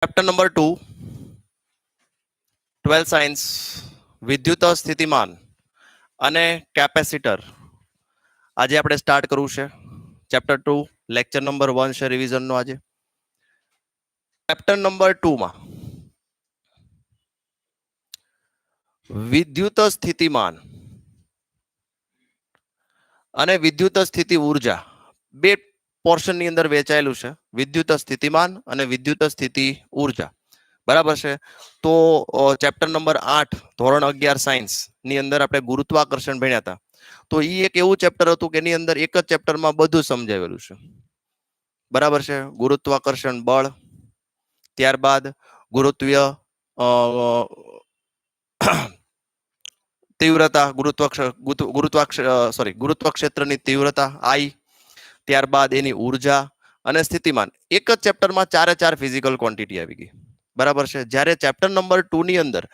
Chapter number 2 12 science વિદ્યુત સ્થિતિમાન અને કેપેસિટર આજે આપણે સ્ટાર્ટ કરવું છે. ચેપ્ટર 2 લેક્ચર નંબર 1 છે રિવિઝન નો. આજે ચેપ્ટર નંબર 2 માં વિદ્યુત સ્થિતિમાન અને વિદ્યુત સ્થિતિ ઉર્જા બે પોર્શન ની અંદર વહેંચાયેલું છે. વિદ્યુત સ્થિતિમાન અને વિદ્યુત સ્થિતિ ઉર્જા, બરાબર છે. તો ચેપ્ટર નંબર 8 ધોરણ 11 સાયન્સ ની અંદર આપણે ગુરુત્વાકર્ષણ ભણ્યા હતા. તો એ એક એવું ચેપ્ટર હતું કે એની અંદર એક જ ચેપ્ટરમાં બધું સમજાવેલું છે, બરાબર છે. ગુરુત્વાકર્ષણ બળ, ત્યારબાદ ગુરુત્વીય તીવ્રતા, ગુરુત્વક્ષેત્રની તીવ્રતા I, ત્યારબાદ એની ઉર્જા અને સ્થિતિમાન. એક જ ચેપ્ટરમાં 4 ફિઝિકલ ક્વોન્ટિટી આવી ગઈ, બરાબર છે. જ્યારે ચેપ્ટર નંબર 2 ની અંદર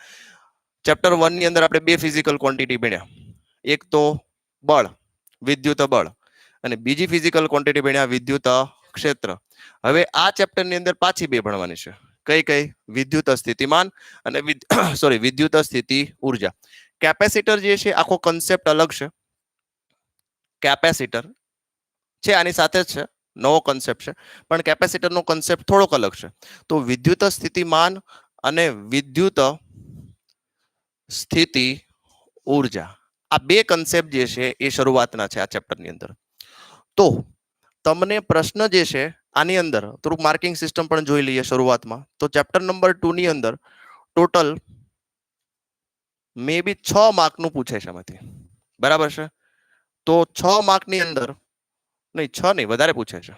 ચેપ્ટર 1 ની અંદર આપણે 2 ફિઝિકલ ક્વોન્ટિટી ભણ્યા. એક તો બળ, વિદ્યુત બળ, અને બીજી ફિઝિકલ ક્વોન્ટિટી ભણ્યા વિદ્યુત ક્ષેત્ર. હવે આ ચેપ્ટર ની અંદર પાછી બે ભણવાની છે. કઈ કઈ? વિદ્યુત સ્થિતિમાન અને વિદ્યુત સ્થિતિ ઉર્જા. કેપેસિટર જે છે આખો કન્સેપ્ટ અલગ છે. કેપેસિટર છે આની સાથે જ છે, નવો કન્સેપ્ટ છે, પણ કેપેસિટરનો કન્સેપ્ટ થોડોક અલગ છે. તો વિદ્યુત સ્થિતિમાન અને વિદ્યુત સ્થિતિ ઉર્જા, આ બે કન્સેપ્ટ જે છે એ શરૂઆતના છે આ ચેપ્ટરની અંદર. તો તમને પ્રશ્ન જે છે આની અંદર થોડુંક માર્કિંગ સિસ્ટમ પણ જોઈ લઈએ શરૂઆતમાં. તો ચેપ્ટર નંબર 2 ની અંદર ટોટલ મે બી 6 માર્કનું પૂછે છે એમાંથી, બરાબર છે. તો 6 માર્કની અંદર નહીં, 6 નહીં, વધારે પૂછે છે.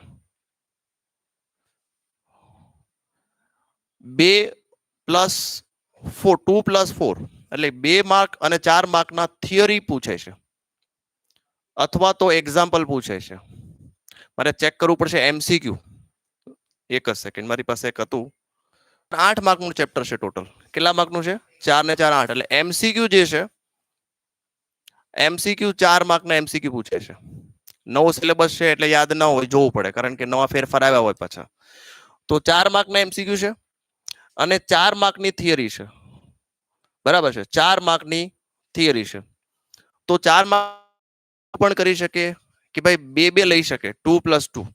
2 + 4, 2 + 4 એટલે 2 માર્ક અને 4 માર્કના થિયરી પૂછે છે, અથવા તો એક્ઝામ્પલ પૂછે છે. મારે ચેક કરવું પડશે MCQ. એક જ સેકન્ડ, મારી પાસે એક હતું. 8 માર્કનું ચેપ્ટર છે ટોટલ. કેટલા માર્કનું છે? 4 ને 4 8. એટલે MCQ જે છે, MCQ 4 માર્કના MCQ પૂછે છે. નવો સિલેબસ છે એટલે યાદ ન હોય, જોવું પડે, કારણ કે નવા ફેરફાર આવ્યા હોય પાછા. તો 4 માર્કના MCQ છે અને 4 માર્કની થિયરી છે, બરાબર છે. 4 માર્કની થિયરી છે. તો 4 માર્ક પણ કરી શકે કે ભાઈ 2 લઈ શકે, 2 + 2.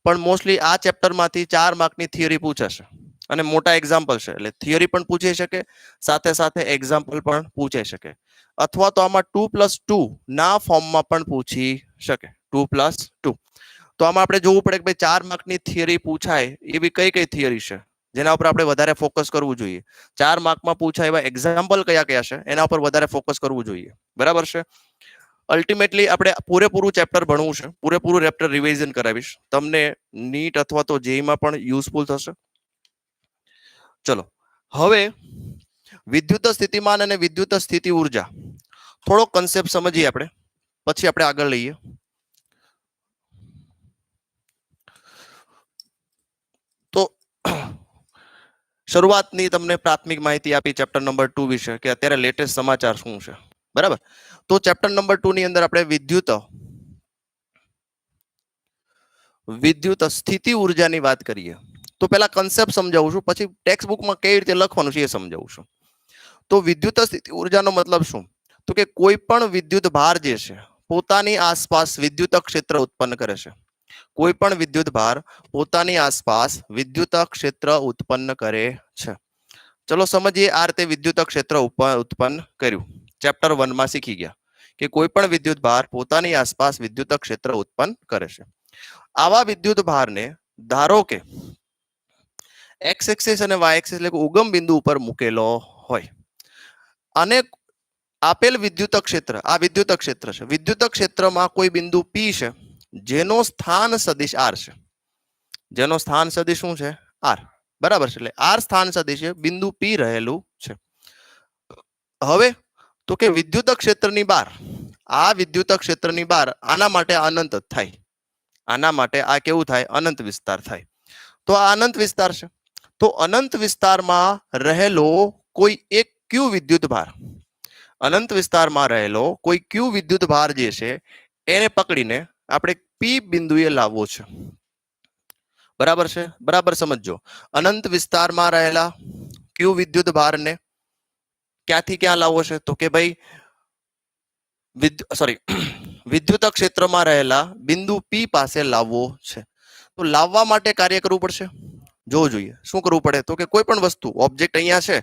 પણ મોસ્ટલી આ ચેપ્ટરમાંથી 4 માર્કની થિયરી પૂછાશે અને મોટા એક્ઝામ્પલ છે, એટલે થિયરી પણ પૂછી શકે, સાથે સાથે એક્ઝામ્પલ પણ પૂછી શકે. અથવા તો આમાં 2 + 2 ના ફોર્મમાં પણ પૂછી શકે, 2 + 2. તો આમાં આપણે જોવું પડે કે ભાઈ 4 માર્કની થિયરી પૂછાય એવી કઈ કઈ થિયરી છે જેના ઉપર આપણે વધારે ફોકસ કરવું જોઈએ. 4 માર્કમાં પૂછાય એવા એક્ઝામ્પલ કયા કયા છે એના ઉપર વધારે ફોકસ કરવું જોઈએ, બરાબર છે. અલ્ટિમેટલી આપણે પૂરેપૂરું ચેપ્ટર ભણવું છે, પૂરેપૂરું ચેપ્ટર રિવિઝન કરાવીશ. તમને નીટ અથવા તો જેઈમાં પણ યુઝફુલ થશે. ચલો, હવે વિદ્યુત સ્થિતિમાન અને વિદ્યુત સ્થિતિ ઉર્જા થોડો કન્સેપ્ટ સમજીએ આપણે, પછી આપણે આગળ લઈએ. તો શરૂઆતની તમને પ્રાથમિક માહિતી આપી ચેપ્ટર નંબર 2 વિશે કે અત્યારે લેટેસ્ટ સમાચાર શું છે, બરાબર. તો ચેપ્ટર નંબર 2 ની અંદર આપણે વિદ્યુત સ્થિતિ ઉર્જાની વાત કરીએ. તો પહેલા કન્સેપ્ટ સમજાવું છું, પછી ટેક્સ્ટ બુકમાં કેવી રીતે લખવાનું છે એ સમજાવું છું. તો વિદ્યુત સ્થિતિ ઉર્જાનો મતલબ શું? તો કે કોઈ પણ વિદ્યુત ભાર જે છે પોતાની આસપાસ વિદ્યુત ક્ષેત્ર ઉત્પન્ન કરે છે. કોઈ પણ વિદ્યુત ભાર પોતાની આસપાસ વિદ્યુત ક્ષેત્ર ઉત્પન્ન કરે છે. ચલો સમજીએ આ રીતે વિદ્યુત ક્ષેત્ર ઉત્પન્ન કર્યું. ચેપ્ટર 1 માં શીખી ગયા કે કોઈ પણ વિદ્યુત ભાર પોતાની આસપાસ વિદ્યુત ક્ષેત્ર ઉત્પન્ન કરે છે. આવા વિદ્યુત ભારને ધારો કે x એક્સિસ અને y એક્સિસ એટલે કે ઉગમ બિંદુ ઉપર મૂકેલો હોય અને આપેલ વિદ્યુત ક્ષેત્ર, આ વિદ્યુત ક્ષેત્ર છે, વિદ્યુત ક્ષેત્રમાં કોઈ બિંદુ P છે જેનો સ્થાન સદિશ r છે. જેનો સ્થાન સદિશ શું છે? r, બરાબર છે. એટલે r સ્થાન સદિશ બિંદુ P રહેલું છે. હવે તો કે વિદ્યુત ક્ષેત્રની બહાર, આ વિદ્યુત ક્ષેત્રની બહાર આના માટે અનંત થાય, આના માટે આ કેવું થાય? અનંત વિસ્તાર થાય. તો આ અનંત વિસ્તાર છે. તો અનંત વિસ્તારમાં રહેલો કોઈ એક q વિદ્યુત ભાર, અનંત વિસ્તારમાં રહેલો કોઈ q વિદ્યુત ભાર જે છે એને પકડીને આપણે P બિંદુએ લાવવો છે, બરાબર છે? બરાબર સમજો. અનંત વિસ્તારમાં રહેલા ક્યુ વિદ્યુત ભારને ક્યાંથી ક્યાં લાવવો છે? તો કે ભાઈ વિદ્યુત ક્ષેત્રમાં રહેલા બિંદુ પી પાસે લાવવો છે. તો લાવવા માટે કાર્ય કરવું પડશે. જોવું જોઈએ શું કરવું પડે. તો કે કોઈ પણ વસ્તુ ઓબ્જેક્ટ અહીંયા છે,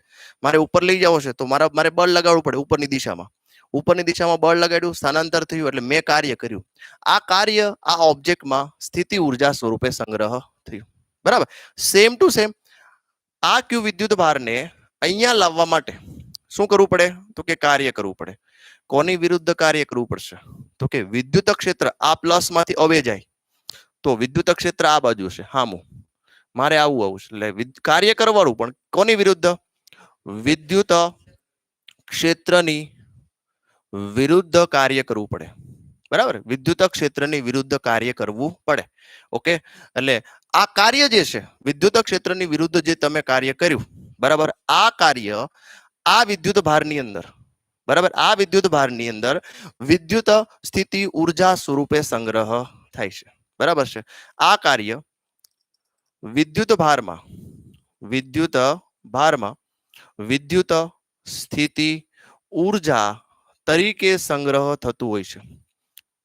મારે ઉપર લઈ જવો છે, તો મારે બળ લગાડવું પડે ઉપરની દિશામાં. ઉપરની દિશામાં બળ લગાડ્યું, સ્થાનાંતર થયું, એટલે મેં કાર્ય કર્યું. આ કાર્ય આ ઓબ્જેક્ટમાં સ્થિતિ ઉર્જા સ્વરૂપે સંગ્રહ થયું. બરાબર. સેમ ટુ સેમ આ ક્યુ વિદ્યુત ભારને અહીંયા લાવવા માટે શું કરવું પડે? તો કે કાર્ય કરવું પડે. કોની વિરુદ્ધ કાર્ય કરવું પડશે? તો કે વિદ્યુત ક્ષેત્ર આ પ્લસ માંથી હવે જાય તો વિદ્યુત ક્ષેત્ર આ બાજુ છે હામું, મારે આવું છે, એટલે કાર્ય કરવાનું પણ કોની વિરુદ્ધ? વિદ્યુત ક્ષેત્રની વિરુદ્ધ કાર્ય કરવું પડે. બરાબર. વિદ્યુત ક્ષેત્રની વિરુદ્ધ કાર્ય કરવું પડે. ઓકે. એટલે આ કાર્ય જે છે વિદ્યુત ક્ષેત્રની વિરુદ્ધ જે તમે કાર્ય કર્યું, બરાબર, આ કાર્ય આ વિદ્યુત ભારની અંદર, બરાબર, આ વિદ્યુત ભારની અંદર વિદ્યુત સ્થિતિ ઉર્જા સ્વરૂપે સંગ્રહ થાય છે. બરાબર છે. આ કાર્ય વિદ્યુત ભારમાં વિદ્યુત સ્થિતિ ઉર્જા તરીકે સંગ્રહ થતું હોય છે.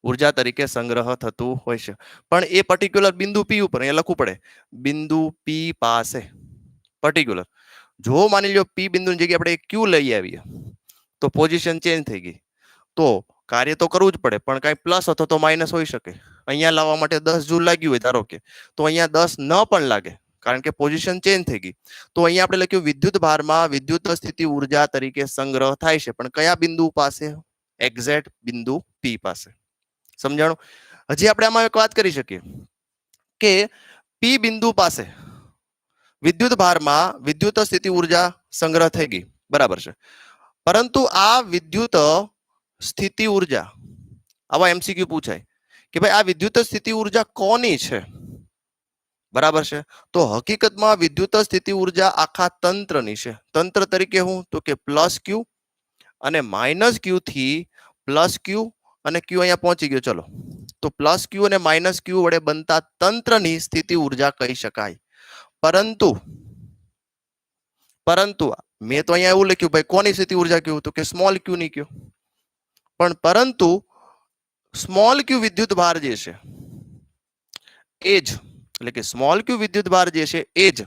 ઉર્જા તરીકે સંગ્રહ થતું હોય છે. પણ એ પર્ટિક્યુલર બિંદુ પી ઉપર અહીંયા લખવું પડે, બિંદુ પી પાસે પર્ટિક્યુલર. જો માની લો પી બિંદુની જગ્યાએ આપણે ક્યુ લઈ આવીએ તો પોઝિશન ચેન્જ થઈ ગઈ, તો કાર્ય તો કરવું જ પડે, પણ કઈ પ્લસ અથવા તો માઇનસ હોઈ શકે. અહીંયા લાવવા માટે 10 જૂલ લાગ્યું હોય ધારો કે, તો અહીંયા 10 ન પણ લાગે કારણ કે પોઝિશન ચેન્જ થઈ ગઈ. તો અહીંયા આપણે લખ્યું વિદ્યુત ભારમાં વિદ્યુત સ્થિતિ ઉર્જા તરીકે સંગ્રહ થાય છે, પણ કયા બિંદુ પાસે? એક્ઝેક્ટ બિંદુ પી પાસે. સમજાણું? હજી આપણે આમાં એક વાત કરી શકીએ કે પી બિંદુ પાસે વિદ્યુત ભારમાં વિદ્યુત સ્થિતિ ઉર્જા સંગ્રહ થઈ ગઈ, બરાબર છે, પરંતુ આ વિદ્યુત સ્થિતિ ઉર્જા, આવા એમસીક્યુ પૂછાય કે ભાઈ આ વિદ્યુત સ્થિતિ ઉર્જા કોની છે? બરાબર છે. તો હકીકતમાં વિદ્યુત સ્થિતિ ઉર્જા આખા તંત્રની છે. તંત્ર તરીકે હું? તો કે પ્લસ ક્યુ અને માઇનસ ક્યુ થી પ્લસ ક્યુ અને ક્યુ અહીંયા પહોંચી ગયો. ચલો, તો પ્લસ ક્યુ અને માઇનસ ક્યુ વડે બનતા તંત્રની સ્થિતિ ઉર્જા કહી શકાય. પરંતુ મેં તો અહીંયા એવું લખ્યું ભાઈ કોની સ્થિતિ ઉર્જા કહ્યું? તો કે સ્મોલ ક્યુ ની કહ્યું. પણ પરંતુ સ્મોલ ક્યુ વિદ્યુત ભાર જે છે એ જ, એટલે કે સ્મોલ ક્યુ વિદ્યુત ભાર જે છે એ જ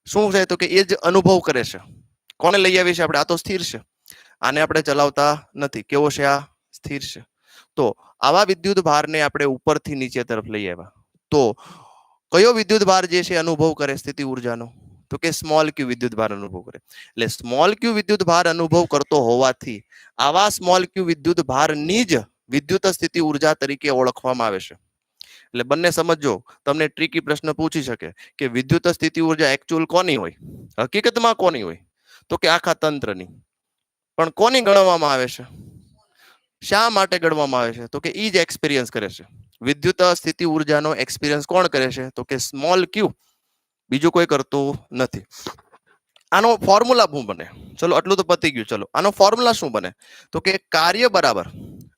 શું છે? તો કે એ જ અનુભવ કરે છે. કોને લઈ આવી છે આપણે? આ તો સ્થિર છે, આને આપણે ચલાવતા નથી. કેવો છે? આ સ્થિર છે. તો આવા વિદ્યુત ભારને આપણે ઉપરથી નીચે તરફ લઈ આવ્યા, તો કયો વિદ્યુત ભાર જે છે અનુભવ કરે સ્થિતિ ઉર્જાનો? તો કે સ્મોલ ક્યુ વિદ્યુત ભાર અનુભવ કરે. એટલે સ્મોલ ક્યુ વિદ્યુત ભાર અનુભવ કરતો હોવાથી આવા સ્મોલ ક્યુ વિદ્યુત ભારની જ વિદ્યુત સ્થિતિ ઉર્જા તરીકે ઓળખવામાં આવે છે. એટલે બંને સમજો. તમને ટ્રિકી પ્રશ્ન પૂછી શકે કે વિદ્યુત સ્થિતિ ઉર્જા એકચ્યુઅલ કોની હોય? હકીકતમાં કોની હોય? તો કે આખા તંત્રની. પણ કોની ગણવામાં આવે છે? શા માટે ગણવામાં આવે છે? તો કે ઈ જ એક્સપિરિયન્સ કરે છે. વિદ્યુત સ્થિતિ ઉર્જાનો એક્સપિરિયન્સ કોણ કરે છે? તો કે સ્મોલ ક્યુ, બીજું કોઈ કરતું નથી. આનો ફોર્મ્યુલા શું બને? ચલો આટલું તો પતી ગયું. ચલો આનો ફોર્મ્યુલા શું બને? તો કે કાર્ય બરાબર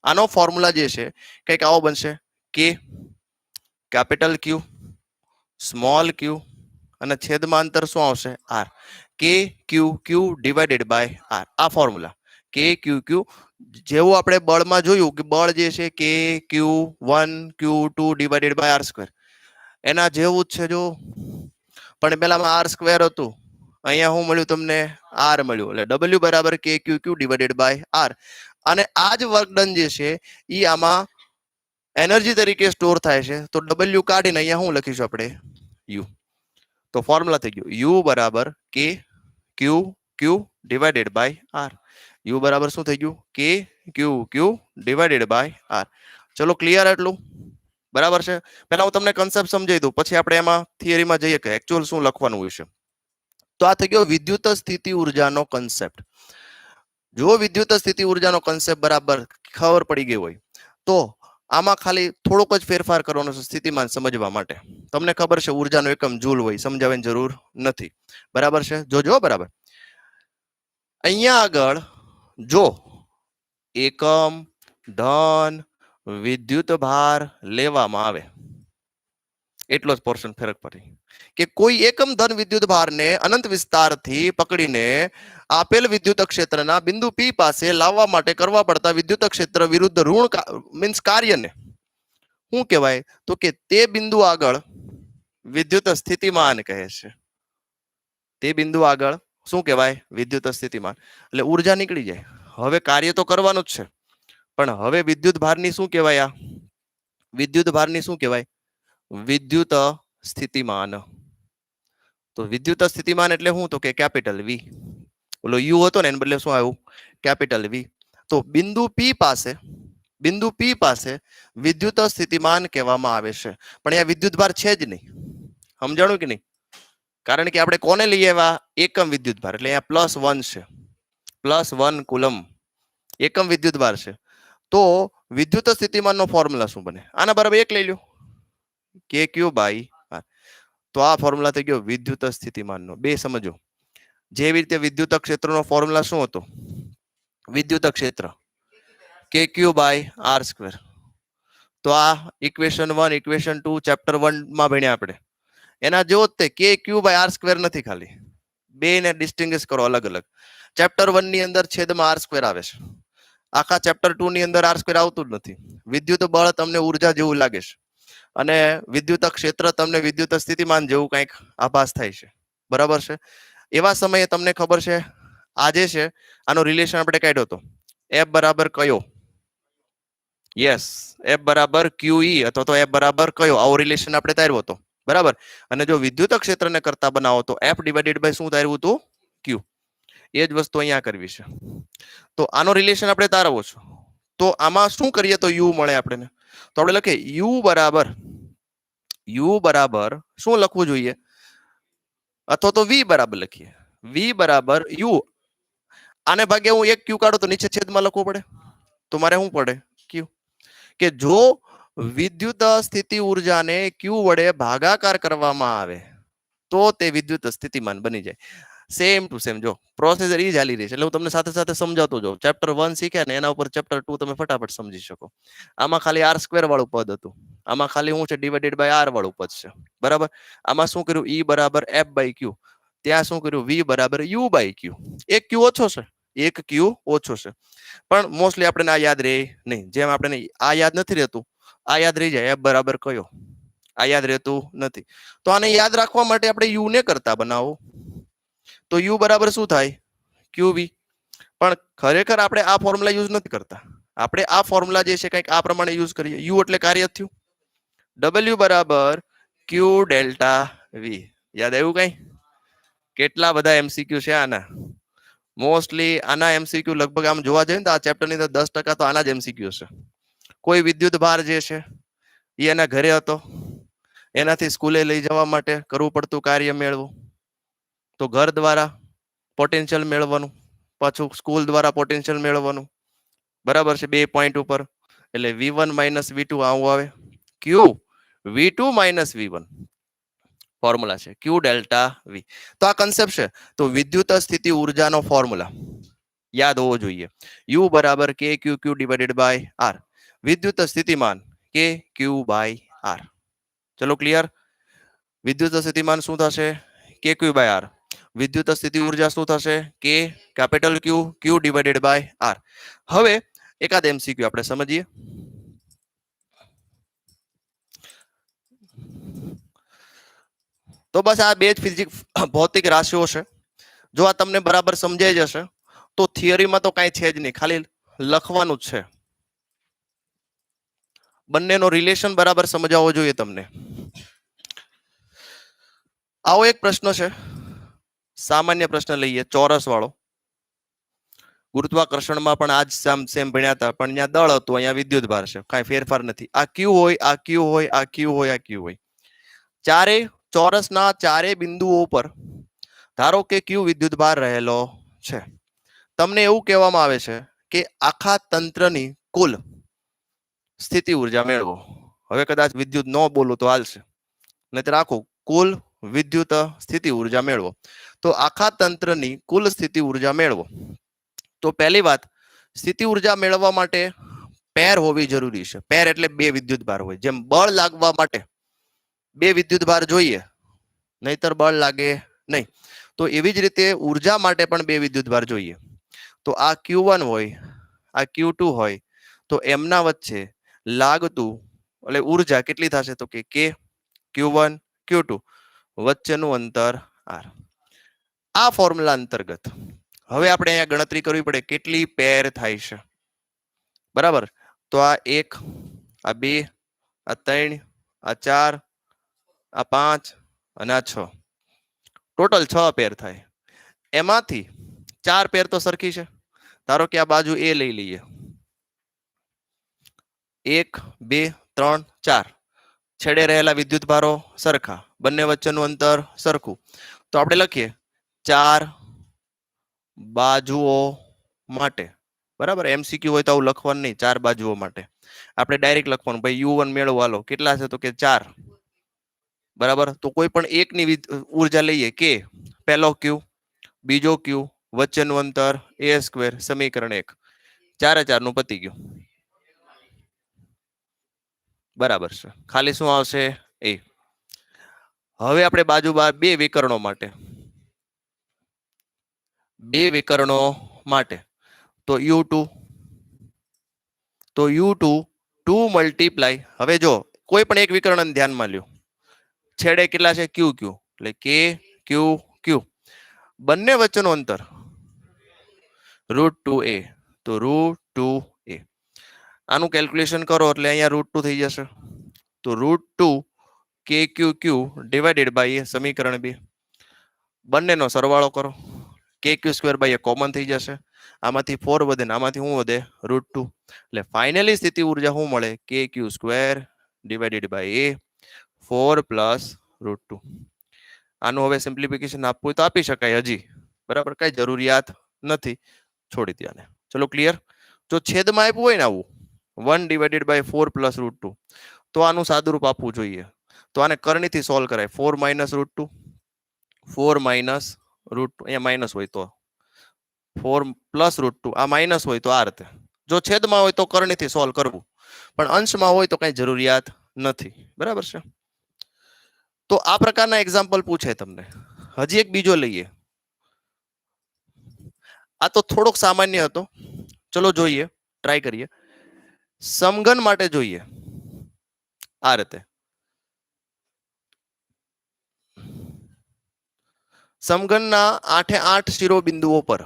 આનો ફોર્મ્યુલા જે છે કંઈક આવો બનશે, કે કેપિટલ ક્યુ સ્મોલ ક્યુ અને છેદમાં અંતર શું આવશે? આર. કે ક્યુ ક્યુ ડિવાઇડેડ બાય આર. આ ફોર્મ્યુલા કે ક્યુ ક્યુ, જેવું આપણે બળમાં જોયું કે બળ જે છે કે Q1 Q2 divided by R square, એના જેવું જ છે જો. પણ પેલામાં આર સ્ક્વેર હતું, અહીંયા શું મળ્યું તમને? આર મળ્યું. એટલે ડબલ્યુ બરાબર કે ક્યુ ક્યુ ડિવાઇડેડ બાય આર. અને આ જ વર્ક ડન જે છે એ આમાં એનર્જી તરીકે સ્ટોર થાય છે. તો ડબલ્યુ કાઢીને અહીંયા શું લખીશું આપણે? યુ. તો ફોર્મ્યુલા થઈ ગયું યુ બરાબર કે ક્યુ ક્યુ ડિવાઇડેડ બાય આર. યુ બરાબર શું થઈ ગયું? કે ક્યુ ક્યુ ડિવાઇડેડ બાય આર. ચલો ક્લિયર એટલું? બરાબર છે. પહેલા હું તમને કન્સેપ્ટ સમજાવી દઉં, પછી આપણે એમાં થિયરીમાં જઈએ કે એકચ્યુઅલ શું લખવાનું હોય છે. તો આ થઈ ગયો વિદ્યુત સ્થિતિ ઉર્જાનો કન્સેપ્ટ. જો વિદ્યુત સ્થિતિ ઉર્જાનો કન્સેપ્ટ બરાબર ખબર પડી ગઈ હોય તો આમાં ખાલી થોડોક જ ફેરફાર કરવાનો છે સ્થિતિમાન સમજવા માટે. તમને ખબર છે ઉર્જાનો એકમ જૂલ હોય, સમજાવવાની જરૂર નથી. બરાબર છે? જોજો બરાબર. અહીંયા આગળ જો એકમ ધન વિદ્યુત ભાર લેવામાં આવે એટલો જ પોર્શન ફરક પડે. કે કોઈ એકમ ધન વિદ્યુત ભારને અનંત વિસ્તારથી પકડીને આપેલ વિદ્યુત ક્ષેત્રના બિંદુ P પાસે લાવવા માટે કરવા પડતા વિદ્યુત ક્ષેત્ર વિરુદ્ધ ઋણ મીન્સ કાર્યને શું કહેવાય? તો કે તે બિંદુ આગળ વિદ્યુત સ્થિતિમાન કહે છે. તે બિંદુ આગળ શું કહેવાય? વિદ્યુત સ્થિતિમાન. એટલે ઉર્જા નીકળી જાય. હવે કાર્ય તો કરવાનું જ છે, પણ હવે વિદ્યુત ભારની શું કહેવાય? આ વિદ્યુત ભારની શું કહેવાય? વિદ્યુત સ્થિતિમાન. તો વિદ્યુત સ્થિતિમાન એટલે શું? તો કે કેપિટલ વી. ઓલો યુ હતો ને એને બદલે શું આવ્યું? કેપિટલ વી. તો બિંદુ P પાસે વિદ્યુત સ્થિતિમાન કહેવામાં આવે છે. પણ અહીંયા વિદ્યુત ભાર છે જ નહીં. સમજાણું કે નહીં? કારણ કે આપણે કોને લઈ આવ્યા? એકમ વિદ્યુત ભાર. એટલે અહીંયા +1 છે, +1 કુલમ એકમ વિદ્યુત ભાર છે. તો વિદ્યુત સ્થિતિમાનનો ફોર્મ્યુલા શું બને? આના બરાબર 1 લઈ લો, KQ/R. તો આ ફોર્મ્યુલા થઈ ગયો વિદ્યુત સ્થિતિમાનનો. બે સમજો. જેવી રીતે વિદ્યુત ક્ષેત્રનો ફોર્મ્યુલા શું હતો? વિદ્યુત ક્ષેત્ર KQ/R². તો આ ઇક્વેશન 1, ઇક્વેશન 2 ચેપ્ટર 1 માં ભણ્યા આપણે. એના જેવો જ તે KQ/R² નથી, ખાલી બે ને ડિસ્ટિંગ્વિશ કરો અલગ અલગ. ચેપ્ટર 1 ની અંદર છેદમાં R² આવે છે. આખા ચેપ્ટર 2 ની અંદર R² આવતું જ નથી. વિદ્યુત બળ તમને ઉર્જા જેવું લાગે છે અને વિદ્યુત ક્ષેત્ર તમને વિદ્યુત સ્થિતિમાન જેવું કંઈક આભાસ થાય છે. બરાબર છે? એવા સમયે તમને ખબર છે આજે છે આનો રિલેશન આપણે કાઢ્યો હતો. F બરાબર કયો? યસ, F બરાબર QE અથવા તો F બરાબર કયો? આવો રિલેશન આપણે તાર્યો હતો. બરાબર. અને જો વિદ્યુત ક્ષેત્રને કરતા બનાવો તો F ડિવાઇડેડ બાય શું તાર્યું હતું? Q. એ જ વસ્તુ અહીંયા કરવી છે. તો આનો રિલેશન આપણે તારવો છે. તો આમાં શું કરીએ તો U મળે આપણને? તો આપણે લખીએ U બરાબર શું લખવું જોઈએ? અથવા તો V બરાબર લખીએ. V બરાબર U. આને ભાગે હું એક Q કાઢું તો નીચે છેદમાં લખવું પડે. તો મારે શું પડે? Q. કે જો વિદ્યુત સ્થિતિ ઉર્જાને Q વડે ભાગાકાર કરવામાં આવે તો તે વિદ્યુત સ્થિતિમાન બની જાય. Same to same. જો પ્રોસેસ એ જ હાલી રહી છે એટલે હું તમને સાથે સાથે સમજાવતો જાઉં. ચેપ્ટર 1 શીખ્યા ને એના ઉપર ચેપ્ટર 2 તમે ફટાફટ સમજી શકો. આમાં ખાલી R² વાળું પદ હતું. આમાં ખાલી શું છે? ડિવાઇડેડ બાય R વાળું પદ છે. બરાબર. આમાં શું કર્યું? E બરાબર F/Q. ત્યાં શું કર્યું? V બરાબર U/Q. એક Q ઓછો છે, એક Q ઓછો છે. પણ મોસ્ટલી આપણે આ યાદ રહે નહીં. જેમ આપણે આ યાદ નથી રહેતું, આ યાદ રહી જાય. F બરાબર કયો? આ યાદ રહેતું નથી. તો આને યાદ રાખવા માટે આપણે U ને કરતા બનાવો. તો U બરાબર શું થાય? QV. પણ ખરેખર આપણે આ ફોર્મ્યુલા યુઝ નથી કરતા. આપણે આ ફોર્મ્યુલા જે છે કંઈક આ પ્રમાણે યુઝ કરીએ. U એટલે કાર્ય થયું. W બરાબર Q ડેલ્ટા V. યાદ આવ્યું કઈ? કેટલા બધા MCQ છે આના? મોસ્ટલી આના MCQ લગભગ આમ જોવા જઈએ ને તો આ ચેપ્ટર ની અંદર 10% તો આના જ MCQ છે. કોઈ વિદ્યુત ભાર જે છે એ એના ઘરે હતો, એનાથી સ્કૂલે લઈ જવા માટે કરવું પડતું કાર્ય મેળવું. તો ઘર દ્વારા પોટેન્શિયલ મેળવવાનું, પાછું સ્કૂલ દ્વારા પોટેન્શિયલ મેળવવાનું. બરાબર છે? 2 પોઈન્ટ ઉપર. એટલે V1 - V2 આવું આવે. Q V2 - V1 ફોર્મ્યુલા છે Q ડેલ્ટા V. તો આ કન્સેપ્ટ છે. તો વિદ્યુત સ્થિતિ ઉર્જાનો ફોર્મ્યુલા યાદ હોવો જોઈએ. U બરાબર KQQ ડિવાઇડેડ બાય R. વિદ્યુત સ્થિતિમાન KQ/R. ચલો ક્લિયર? વિદ્યુત સ્થિતિમાન શું થશે? KQ/R. વિદ્યુત સ્થિતિ ઉર્જા શું થશે? K capital Q divided by R. હવે એકાદ MCQ આપણે સમજીએ. તો બસ આ બે જ ભૌતિક રાશિઓ છે. જો આ તમને બરાબર સમજાઈ જશે તો થિયરીમાં તો કાંઈ છે જ નહીં, ખાલી લખવાનું જ છે. બંનેનો રિલેશન બરાબર સમજાવવો જોઈએ તમને. આવો એક પ્રશ્ન છે, સામાન્ય પ્રશ્ન લઈએ, ચોરસ વાળો. ગુરુત્વાકર્ષણમાં પણ આજ સેમ ભણ્યા હતા, પણ અહીંયા દળ હતું, અહીંયા વિદ્યુત ભાર છે. કાંઈ ફેરફાર નથી. આ Q હોય, આ Q હોય, આ Q હોય, આ Q હોય. ચારે ચોરસના ચારે બિંદુઓ પર ધારો કે Q વિદ્યુત ભાર રહેલો છે. તમને એવું કહેવામાં આવે છે કે આખા તંત્રની કુલ સ્થિતિ ઉર્જા મેળવો. હવે કદાચ વિદ્યુત ન બોલું તો હાલશે, નહીતર આખું કુલ વિદ્યુત સ્થિતિ ઉર્જા મેળવો. તો આખા તંત્રની કુલ સ્થિતિ ઉર્જા મેળવો. તો પહેલી વાત, સ્થિતિ ઉર્જા મેળવવા માટે પેર હોવી જરૂરી છે. પેર એટલે બે વિદ્યુત ભાર હોય. જેમ બળ લાગવા માટે બે વિદ્યુત ભાર જોઈએ નહીતર બળ લાગે નહીં. તો એવી જ રીતે ઉર્જા માટે પણ બે વિદ્યુતભાર જોઈએ. તો આ Q1 હોય, આ Q2 હોય, તો એમના વચ્ચે લાગતું એટલે ઉર્જા કેટલી થશે તો કે K Q1 Q2 વચ્ચેનું અંતર R. આ ફોર્મ્યુલા અંતર્ગત હવે આપણે અહીંયા ગણતરી કરવી પડે કેટલી પેર થાય છે. બરાબર, તો આ 1, આ 2, આ 3, આ 4, આ 5 અને આ 6, ટોટલ 6 પેર થાય. એમાંથી 4 પેર તો સરખી છે. ધારો કે આ બાજુ A લઈ લઈએ, 1 2 3 4, છેડે રહેલા વિદ્યુત ભારો સરખા, બંને વચ્ચેનું અંતર સરખું. તો આપણે લખીએ 4 બાજુઓ માટે. બરાબર, MCQ હોય તો આવું લખવાનું નહીં, 4 બાજુઓ માટે. આપણે ડાયરેક્ટ લખવાનું ભાઈ U1 મેળવો, હાલો કેટલા છે તો કે 4. બરાબર, તો કોઈ પણ એકની ઉર્જા લઈએ કે પહેલો Q, બીજો Q, વચ્ચેનું અંતર A², સમીકરણ 1. 4 4 નું પતી ગયું. બરાબર છે, ખાલી શું આવશે A. હવે આપણે બાજુ બે વિકર્ણો માટે, તો U2, તો U2 2 મલ્ટીપ્લાય, હવે જો કોઈ પણ એક વિકર્ણ ધ્યાનમાં લ્યો, છેડે કેટલા છે Q Q, એટલે K Q Q, બંને વચ્ચેનું અંતર √2a, તો √2a. આનું કેલ્ક્યુલેશન કરો એટલે અહીંયા √2 થઈ જશે. તો √2 KQQ ડિવાઇડેડ બાય સમીકરણ 2, બંનેનો સરવાળો કરો, KQ²/a કોમન થઈ જશે, આમાંથી 4 વધે ને આમાંથી શું વધે √2, એટલે ફાઇનલી સ્થિતિ ઉર્જા શું મળે KQ² ડિવાઇડેડ બાય a 4 + √2. આનું હવે સિમ્પ્લિફિકેશન આપવું હોય તો આપી શકાય હજી, બરાબર, કઈ જરૂરિયાત નથી, છોડી દે આને. ચલો ક્લિયર. જો છેદમાં આપ્યું હોય ને આવું 1 ડિવાઇડેડ બાય 4 + √2, તો આનું સાદુરૂપ આપવું જોઈએ. તો આને કરણીથી સોલ્વ કરાય, 4 - √2, 4 - √2, અહીંયા માઇનસ હોય તો 4 + √2, આ માઇનસ હોય તો આ રીતે. જો છેદમાં હોય તો કરણીથી સોલ્વ કરવું, પણ અંશમાં હોય તો કઈ જરૂરિયાત નથી. બરાબર છે. તો આ પ્રકારના એક્ઝામ્પલ પૂછે તમને. હજી એક બીજો લઈએ, આ તો થોડોક સામાન્ય હતો, ચલો જોઈએ, ટ્રાય કરીએ. સમઘન માટે જોઈએ આ રીતે. સમઘનના 8 શિરોબિંદુઓ પર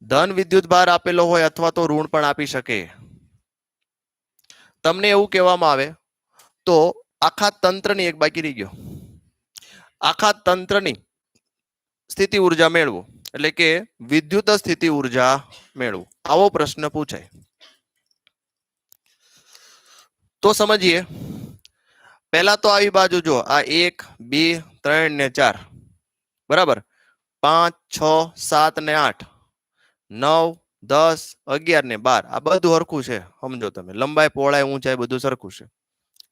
ધન વિદ્યુત ભાર આપેલો હોય અથવા તો ઋણ પણ આપી શકે. તમને એવું કહેવામાં આવે તો આખા તંત્રની, એક બાકી રહી ગયો, આખા તંત્રની સ્થિતિ ઉર્જા મેળવો, એટલે કે વિદ્યુત સ્થિતિ ઉર્જા મેળવો, આવો પ્રશ્ન પૂછાય. તો સમજીએ. પહેલા તો આવી બાજુ જો, આ 1 2 3 ને 4, બરાબર, 5 6 7 ને 8 9 10 11 ને 12, આ બધું સરખું છે. સમજો તમે, લંબાઈ પહોળાઈ ઊંચાઈ બધું સરખું છે.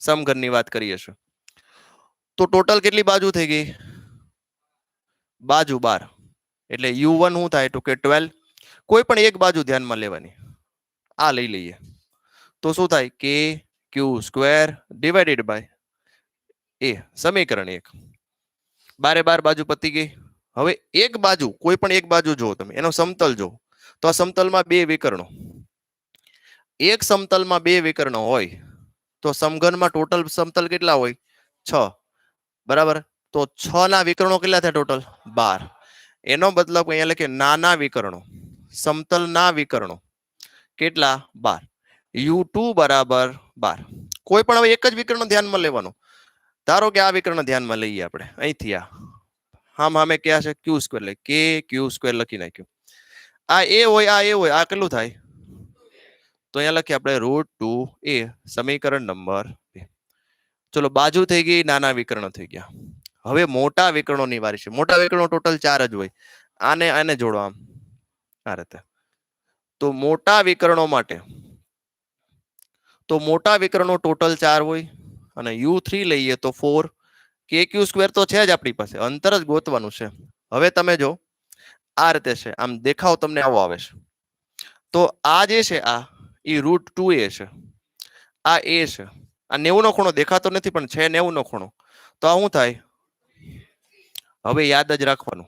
સમઘનની વાત કરીએ છીએ. તો ટોટલ કેટલી બાજુ થઈ ગઈ? બાજુ 12, એટલે U1 શું થાય તો કે 12. કોઈ પણ એક બાજુ ધ્યાનમાં લેવાની, આ લઈ લઈએ, તો શું થાય KQ² ડિવાઇડેડ બાય a, સમીકરણ 1. 12 બાજુ પતી ગઈ. હવે એક બાજુ, કોઈ પણ એક બાજુ જો તમે, એનો સમતલ જો, તો આ સમતલમાં બે વિકર્ણો, એક સમતલમાં બે વિકર્ણો હોય તો સમઘનમાં ટોટલ સમતલ કેટલા હોય? 6. બરાબર, તો 6 ના વિકર્ણો કેટલા થાય ટોટલ? 12. એનો મતલબ અહીંયા લખીએ નાના વિકર્ણો, સમતલના વિકર્ણો કેટલા? 12. U2 બરાબર 12. કોઈ પણ હવે એક જ વિકર્ણ ધ્યાનમાં લેવાનો. ધારો કે આ વિકર્ણ ધ્યાનમાં લઈએ આપણે, અહીંથી આ હામે ક્યાં છે? Q² એટલે KQ² લખી નાખ્યું. આ A હોય, આ A હોય, આ કેટલું થાય? તો અહીંયા લખીએ આપણે √2a, સમીકરણ નંબર 2. ચલો, બાજુ થઈ ગઈ, નાના વિકર્ણ થઈ ગયા. હવે મોટા વિકર્ણોની વારી છે. મોટા વિકર્ણો ટોટલ 4 જ હોય. આને જોડો આમ આ રીતે. તો મોટા વિકર્ણો માટે, તો મોટા વિકર્ણો ટોટલ 4 હોય, અને U3 લઈએ તો 4. KQ² તો છે જ આપણી પાસે, અંતર જ ગોતવાનું છે. હવે તમે જો આ રીતે છે, આમ દેખાવ તમને આવો આવે છે. તો આ જે છે આ એ √2a છે, આ A છે, આ 90 નો ખૂણો દેખાતો નથી પણ છે 90 નો ખૂણો, તો આ શું થાય? હવે યાદ જ રાખવાનું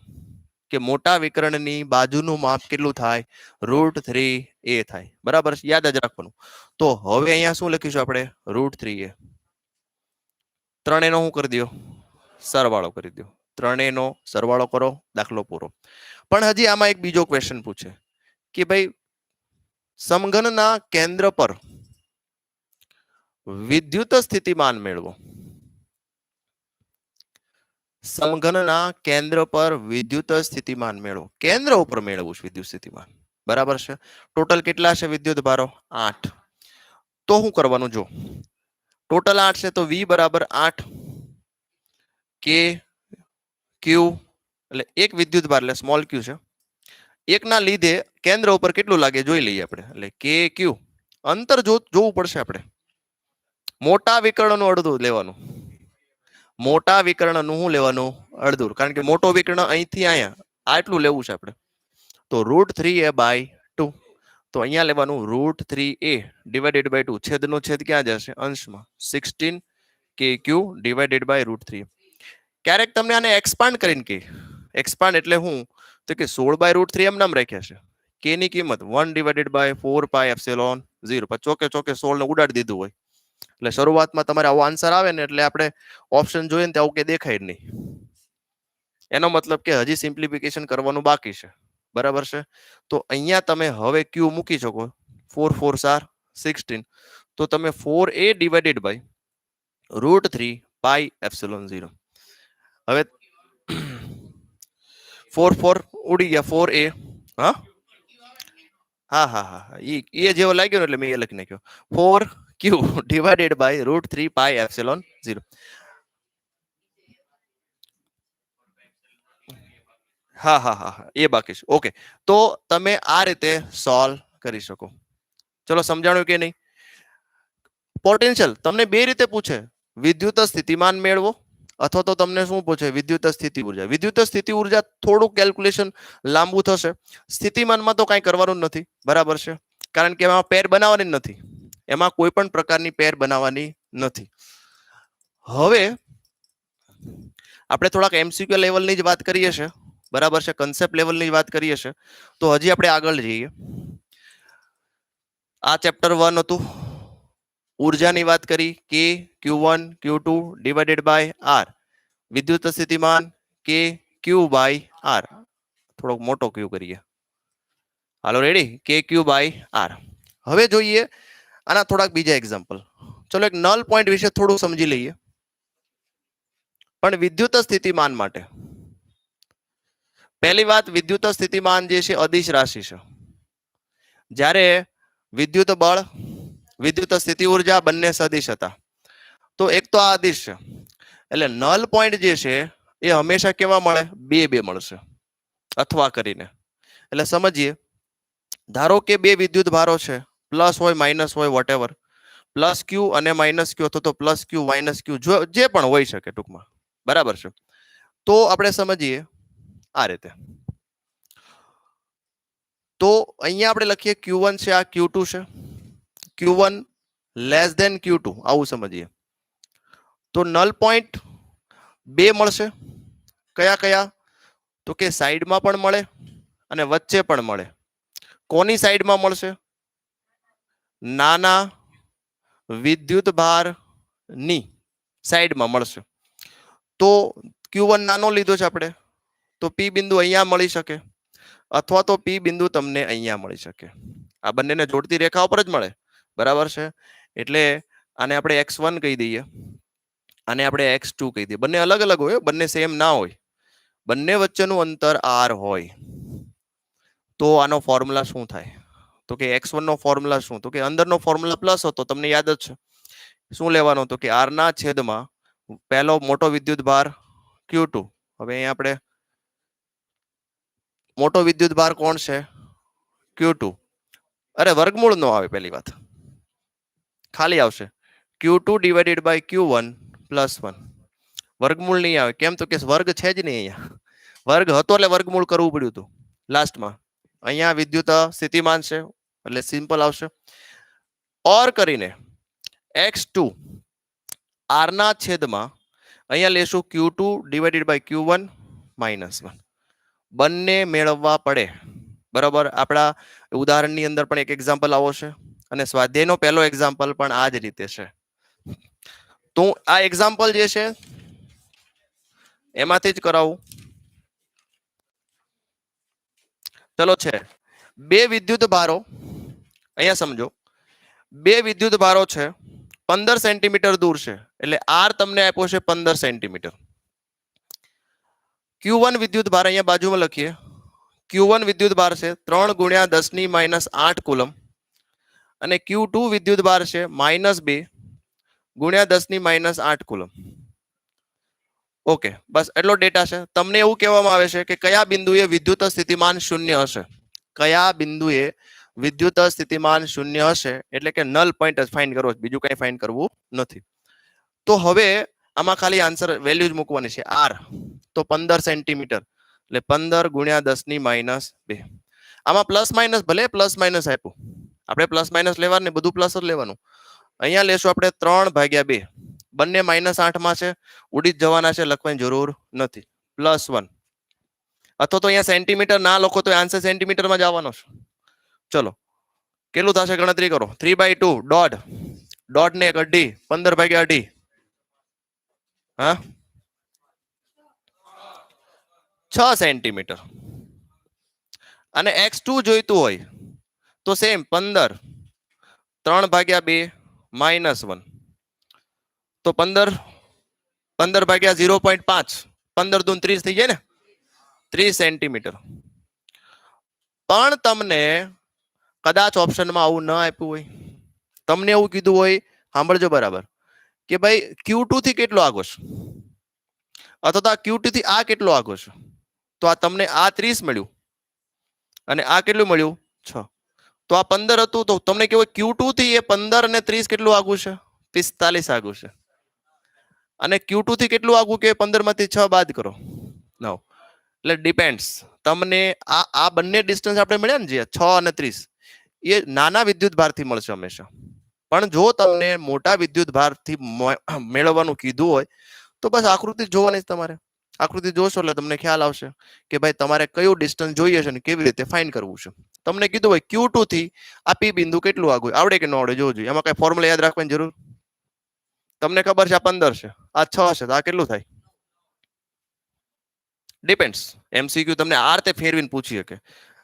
કે મોટા વિકર્ણની બાજુનું માપ કેટલું થાય? √3a થાય. બરાબર છે, યાદ જ રાખવાનું. તો હવે અહીંયા શું લખીશું આપણે? √3a. ત્રણેયનો શું કરી દો? સરવાળો કરી દો. ત્રણેયનો સરવાળો કરો, દાખલો પૂરો. પણ હજી આમાં એક બીજો ક્વેશ્ચન પૂછે કે ભાઈ સમઘનના કેન્દ્ર પર વિદ્યુત સ્થિતિમાન મેળવો. સમઘનના કેન્દ્ર પર વિદ્યુત સ્થિતિમાન મેળવો. કેન્દ્ર ઉપર મેળવવું છે વિદ્યુત સ્થિતિમાન. બરાબર છે. ટોટલ કેટલા છે વિદ્યુત ભારો? 8. તો શું કરવાનું? જો ટોટલ 8 છે તો V બરાબર 8 K Q એટલે એક વિદ્યુત ભાર એટલે સ્મોલ q છે. એકના લીધે કેન્દ્ર ઉપર કેટલું લાગે જોઈ લઈએ આપણે. એટલે K Q અંતર જોવું પડશે આપણે. મોટા વિકર્ણનું અડધું લેવાનું. મોટા વિકર્ણનું શું લેવાનું? અડધું. કારણ કે મોટો વિકર્ણ અહીંથી અહીંયા આટલું લેવું છે આપણે. તો √3a/2. તો અહીંયા લેવાનું √3a ડિવાઇડેડ બાય 2. છેદનો છેદ ક્યાં જશે? અંશમાં. 16 KQ ડિવાઇડેડ બાય √3. ક્યારેક તમને આને એક્સપાન્ડ કરીને કે એક્સપાન્ડ એટલે શું? તો કે 16/√3 એમ નામ રાખ્યા છે. k ની કિંમત 1/4πε0. ચોકે ચોકે 16 ને ઉડાડી દીધું હોય. એટલે શરૂઆતમાં તમારે આવો આન્સર આવે ને એટલે આપણે ઓપ્શન જોઈએ ને ત્યાં કે દેખાય જ નહીં. એનો મતલબ કે હજી સિમ્પ્લિફિકેશન કરવાનું બાકી છે. બરાબર છે. તો અહીંયા તમે હવે q મૂકી શકો. 4 4 16. તો તમે 4a ડિવાઇડેડ બાય √3πε0. હવે 4 4 ઉડી ગયા. 4a હા હા હા હા એ જેવો લાગ્યો ને એટલે મેં એ લખી નાખ્યો. 4q divided by √3πε0. હા હા હા એ બાકી છે. ઓકે, તો તમે આ રીતે સોલ્વ કરી શકો. ચલો, સમજાણું કે નહીં? પોટેન્શિયલ તમને બે રીતે પૂછે. વિદ્યુત સ્થિતિમાન મેળવો અથવા તો તમને શું પૂછે? વિદ્યુત સ્થિતિ ઉર્જા. વિદ્યુત સ્થિતિ ઉર્જા થોડું કેલ્ક્યુલેશન લાંબુ થશે. સ્થિતિમાનમાં તો કાંઈ કરવાનું નથી. બરાબર છે. કારણ કે એમાં પેર બનાવવાની નથી. એમાં કોઈ પણ પ્રકારની પેર બનાવવાની નથી. હવે આપણે થોડાક MCQ લેવલની જ વાત કરીએ છીએ. બરાબર છે. કન્સેપ્ટ લેવલની વાત કરીએ છીએ. તો હજી આપણે આગળ જઈએ. આ ચેપ્ટર 1 હતું. ઉર્જાની વાત કરી. K Q1 Q2 divided by R. વિદ્યુત સ્થિતિમાન K Q બાય R. થોડોક મોટો Q કરીએ. હાલો, ready? K Q by R. હવે જોઈએ આના થોડાક બીજા એક્ઝામ્પલ. ચલો, એક નલ પોઈન્ટ વિશે થોડું સમજી લઈએ. પણ વિદ્યુત સ્થિતિમાન માટે પહેલી વાત, વિદ્યુત સ્થિતિમાન જે છે અદિશ રાશિ છે. જ્યારે વિદ્યુત બળ, વિદ્યુત સ્થિતિ ઉર્જા બંને સદિશ હતા. તો એક તો આ અદિશ છે. એટલે નલ પોઈન્ટ જે છે એ હંમેશા કેવા મળે? 2 મળશે અથવા કરીને. એટલે સમજીએ. ધારો કે બે વિદ્યુત ભારો છે, પ્લસ હોય માઇનસ હોય વોટેવર. પ્લસ q અને માઇનસ q અથવા તો પ્લસ q માઇનસ q જે પણ હોઈ શકે ટૂંકમાં. બરાબર છે. તો આપણે સમજીએ આ રીતે. તો અહીંયા આપણે લખીએ Q1 છે, આ Q2 છે. Q1 લેસ ધેન Q2 આવું સમજીએ. તો નલ પોઈન્ટ 2 મળશે. કયા કયા? તો કે સાઈડમાં પણ મળે અને વચ્ચે પણ મળે. કોની સાઈડમાં મળશે? નાના વિદ્યુત ભારની સાઈડમાં મળશે. તો Q1 નાનો લીધો છે આપણે, તો P બિંદુ અહીંયા મળી શકે અથવા તો P બિંદુ તમને અહીંયા મળી શકે. આ બંનેને જોડતી રેખા ઉપર જ મળે. બરાબર છે. એટલે આને આપણે x1 કહી દઈએ, આને આપણે x2 કહી દઈએ. બંને અલગ અલગ હોય, બંને સેમ ના હોય. બંને વચ્ચેનું અંતર r હોય તો આનો ફોર્મ્યુલા શું થાય? તો કે x1 નો ફોર્મ્યુલા શું? તો કે અંદરનો ફોર્મ્યુલા પ્લસ હતો, તમને યાદ જ છે. શું લેવાનો? તો કે r ના છેદમાં પહેલો મોટો વિદ્યુત ભાર Q2. હવે અહીંયા આપણે મોટો વિદ્યુત ભાર કોણ છે? Q2. અરે વર્ગમૂળ નો આવે, પહેલી વાત ખાલી આવશે Q2 ડિવાઇડેડ બાય Q1 +1. વર્ગમૂળ નહીં આવે. કેમ? તો કે વર્ગ છે જ નહીં અહીંયા. વર્ગ હતો એટલે વર્ગમૂળ કરવું પડ્યું હતું લાસ્ટમાં. અહીંયા વિદ્યુત સ્થિતિમાન છે એટલે સિમ્પલ આવશે. ઓર કરીને x2 r ના છેદમાં અહીંયા લેશું Q2 ડિવાઇડેડ બાય Q1 -1 બંને મેળવવા પડે બરાબર. આપણા ઉદાહરણની અંદર પણ એક એક્ઝામ્પલ આવો છે અને સ્વાધ્યાયનો પહેલો એક્ઝામ્પલ પણ આ જ રીતે છે. તો આ એક્ઝામ્પલ જે છે એમાંથી જ કરાવું. ચલો છે બે વિદ્યુત ભારો, અહીંયા સમજો, બે વિદ્યુત ભારો છે 15 સેન્ટીમીટર દૂર છે, એટલે આર તમને આપ્યો છે 15 સેન્ટીમીટર. Q1 વિદ્યુત ભાર અહીંયા બાજુમાં લખીએ. Q1 વિદ્યુત ભાર છે 3 ગુણ્યા 10⁻8 કુલમ અને Q2 વિદ્યુત ભાર છે -2 ગુણ્યા 10⁻8 કુલમ. ઓકે, બસ એટલો ડેટા છે. તમને એવું કહેવામાં આવે છે કે કયા બિંદુએ વિદ્યુત સ્થિતિમાન શૂન્ય હશે, કયા બિંદુએ વિદ્યુત સ્થિતિમાન શૂન્ય હશે, એટલે કે નલ પોઈન્ટ જ ફાઇન્ડ કરવો છે, બીજું કંઈ ફાઇન્ડ કરવું નથી. તો હવે આમાં ખાલી આન્સર વેલ્યુ જ મૂકવાની છે. આર તો 15 સેન્ટીમીટર એટલે 15 ગુણ્યા 10⁻2. આમાં પ્લસ માઇનસ, ભલે પ્લસ માઇનસ આપ્યું, આપણે પ્લસ માઇનસ લેવાનું ને, બધું પ્લસ જ લેવાનું. અહીંયા લેશું આપણે 3/2, બંને -8 માં છે, ઉડી જ જવાના છે, લખવાની જરૂર નથી. +1 અથવા તો અહીંયા સેન્ટીમીટર ના લખો તો આન્સર સેન્ટીમીટરમાં જ આવવાનો છે. ચલો કેટલું થશે ગણતરી કરો. 3/2 દોઢ ને 1/2, 15/2. હા 6 સેન્ટીમીટર. અને x2 જોઈતું હોય તો સેમ 15 3/2 -1 તો 15/0.5, 15 દૂન 30 થઈ જાય ને, 30 સેન્ટીમીટર. પણ તમને કદાચ ઓપ્શનમાં આવું ન આપ્યું હોય, તમને એવું કીધું હોય, સાંભળજો બરાબર, કે ભાઈ Q2 થી કેટલો આગો છે, અથવા તો આ Q2 થી આ કેટલો આગો છે, તો આ તમને આ 30 મળ્યું અને આ કેટલું મળ્યું 6. તો આ 15 હતું, તો તમને કેવું Q2 થી એ 15 અને 30 કેટલું આગું છે, 45 આગું છે. અને Q2 થી કેટલું આગું કે 15 માંથી 6 બાદ કરો 9. એટલે ડિપેન્ડ્સ. તમને આ બંને ડિસ્ટન્સ આપણે મળ્યા ને, જે 6 અને 30, એ નાના વિદ્યુત ભારથી મળશે હંમેશા. પણ જો તમને મોટા વિદ્યુત ભારથી મેળવવાનું કીધું હોય તો બસ આકૃતિ જોવાની જ તમારે. આકૃતિ જોશો એટલે તમને ખ્યાલ આવશે કે ભાઈ તમારે કયું ડિસ્ટન્સ જોઈએ છે અને કેવી રીતે ફાઇન્ડ કરવું છે. તમને કીધું હોય Q2 થી આ P બિંદુ કેટલું આગું, આવડે કે ન આવડે જોવું જોઈએ. એમાં કઈ ફોર્મ્યુલા યાદ રાખવાની જરૂર? તમને ખબર છે આ 15 છે, આ 6 છે, તો આ કેટલું થાય? ડિપેન્ડ્સ. MCQ તમને આ રીતે ફેરવીને પૂછી શકે,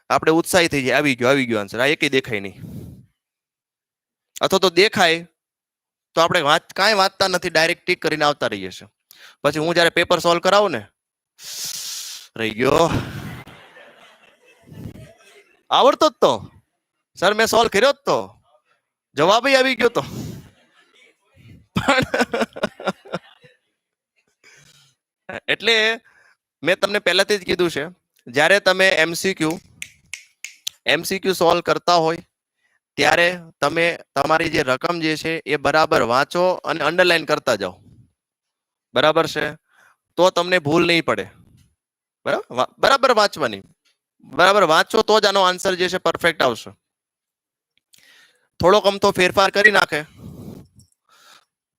આપણે ઉત્સાહી થઈ જાય, આવી ગયો આન્સર, આ એકેય દેખાય નહીં. અથવા તો દેખાય તો આપણે કાંઈ વાંચતા નથી, ડાયરેક્ટ ટીક કરીને આવતા રહીએ છીએ. પછી હું જયારે પેપર સોલ્વ કરાવું ને, રહી ગયો, આવડતો જ તો સર, મેં સોલ્વ કર્યો જ તો, જવાબ આવી ગયો તો. એટલે મેં તમને પહેલાથી જ કીધું છે, જ્યારે તમે MCQ સોલ્વ કરતા હોય ત્યારે તમે તમારી જે રકમ જે છે એ બરાબર વાંચો અને અંડરલાઈન કરતા જાઓ, બરાબર છે? તો તમને ભૂલ નહીં પડે. બરાબર વાંચવાની, બરાબર વાંચો તો જ આનો આન્સર જે છે પરફેક્ટ આવશે. થોડોક અમથો ફેરફાર કરી નાખે